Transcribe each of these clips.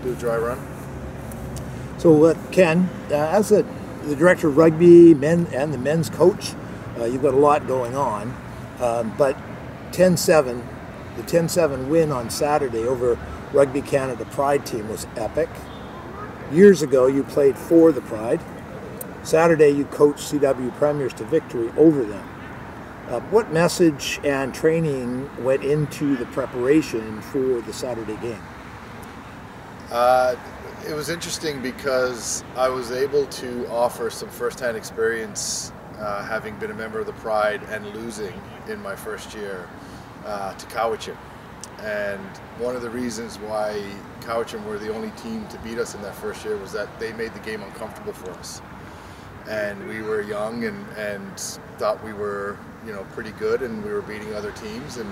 do a dry run. So Ken, as the director of rugby men and the men's coach, you've got a lot going on, but 10-7, the 10-7 win on Saturday over Rugby Canada Pride team was epic. Years ago you played for the Pride. Saturday you coached CW Premiers to victory over them. What message and training went into the preparation for the Saturday game? It was interesting because I was able to offer some first-hand experience, having been a member of the Pride and losing in my first year to Cowichan. And one of the reasons why Cowichan were the only team to beat us in that first year was that they made the game uncomfortable for us. And we were young and thought we were, pretty good, and we were beating other teams. And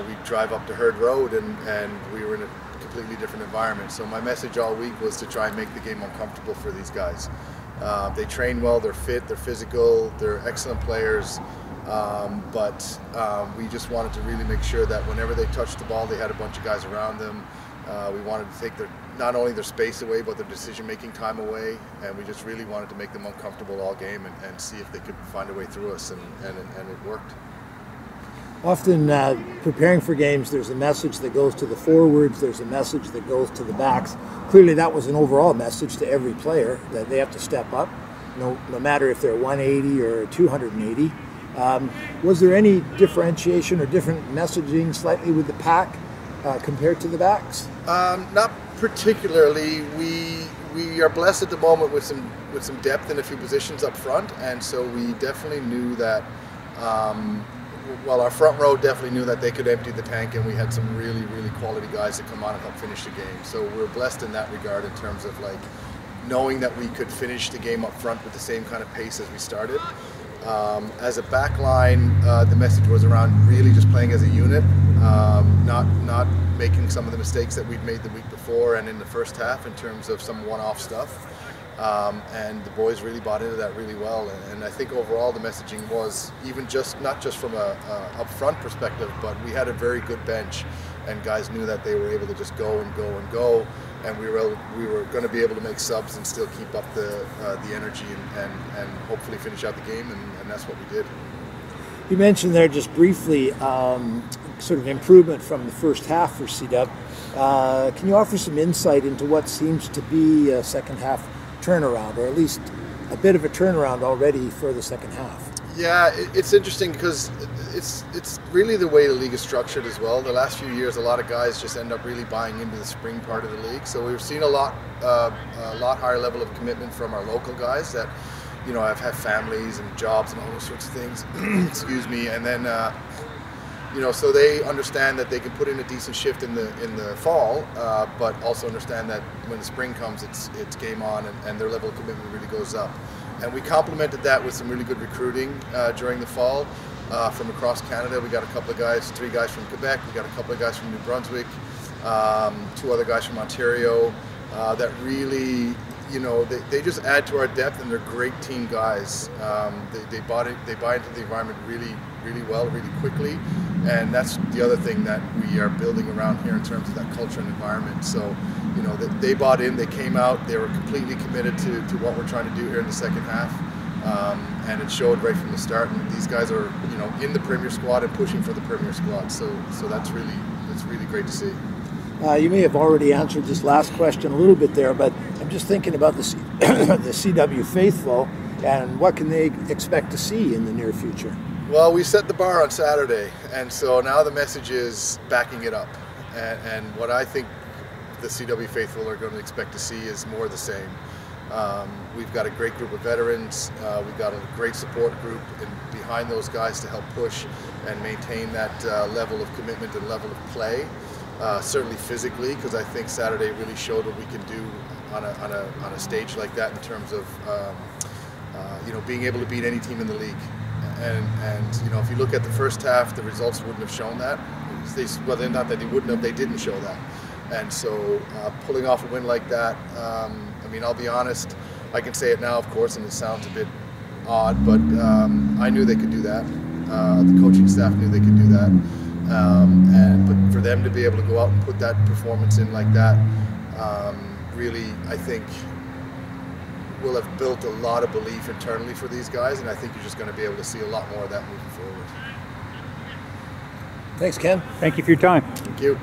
we'd drive up to Herd Road, and we were in a completely different environment. So my message all week was to try and make the game uncomfortable for these guys. They train well, they're fit, they're physical, they're excellent players. But we just wanted to really make sure that whenever they touched the ball, they had a bunch of guys around them. We wanted to take not only their space away, but their decision-making time away, and we just really wanted to make them uncomfortable all game and see if they could find a way through us, and it worked. Often preparing for games, there's a message that goes to the forwards, there's a message that goes to the backs. Clearly that was an overall message to every player, that they have to step up, no matter if they're 180 or 280. Was there any differentiation or different messaging slightly with the pack compared to the backs? Not particularly. We are blessed at the moment with some depth in a few positions up front, and so we definitely knew that. Our front row definitely knew that they could empty the tank, and we had some really, really quality guys that come on and help finish the game. So we're blessed in that regard in terms of knowing that we could finish the game up front with the same kind of pace as we started. As a back line, the message was around really just playing as a unit, not making some of the mistakes that we'd made the week before and in the first half in terms of some one-off stuff. And the boys really bought into that really well. And I think overall the messaging was not just from a up-front perspective, but we had a very good bench, and guys knew that they were able to just go and go and go. And we were going to be able to make subs and still keep up the energy and hopefully finish out the game, and that's what we did. You mentioned there just briefly sort of improvement from the first half for CW. Can you offer some insight into what seems to be a second half turnaround, or at least a bit of a turnaround already for the second half? Yeah, it's interesting because it's really the way the league is structured as well. The last few years, a lot of guys just end up really buying into the spring part of the league. So we've seen a lot higher level of commitment from our local guys that, have families and jobs and all those sorts of things. Excuse me. And then, so they understand that they can put in a decent shift in the fall, but also understand that when the spring comes, it's game on, and their level of commitment really goes up. And we complemented that with some really good recruiting during the fall from across Canada. We got a couple of guys, 3 guys from Quebec, we got a couple of guys from New Brunswick, 2 other guys from Ontario that really, they just add to our depth, and they're great team guys. They buy into the environment really, really well, really quickly, and that's the other thing that we are building around here in terms of that culture and environment. So, they bought in, they came out, they were completely committed to what we're trying to do here in the second half, and it showed right from the start. And these guys are, in the Premier squad and pushing for the Premier squad. So that's really great to see. You may have already answered this last question a little bit there, but I'm just thinking about the CW faithful and what can they expect to see in the near future? Well, we set the bar on Saturday, and so now the message is backing it up. And what I think the CW faithful are going to expect to see is more of the same. We've got a great group of veterans. We've got a great support group behind those guys to help push and maintain that level of commitment and level of play. Certainly physically, because I think Saturday really showed what we can do on a stage like that in terms of being able to beat any team in the league. And if you look at the first half, the results wouldn't have shown that. Not that they wouldn't have, they didn't show that. And so pulling off a win like that, I'll be honest, I can say it now, of course, and it sounds a bit odd, but I knew they could do that. The coaching staff knew they could do that. But for them to be able to go out and put that performance in like that, really, I think, will have built a lot of belief internally for these guys, and I think you're just going to be able to see a lot more of that moving forward. Thanks, Ken. Thank you for your time. Thank you.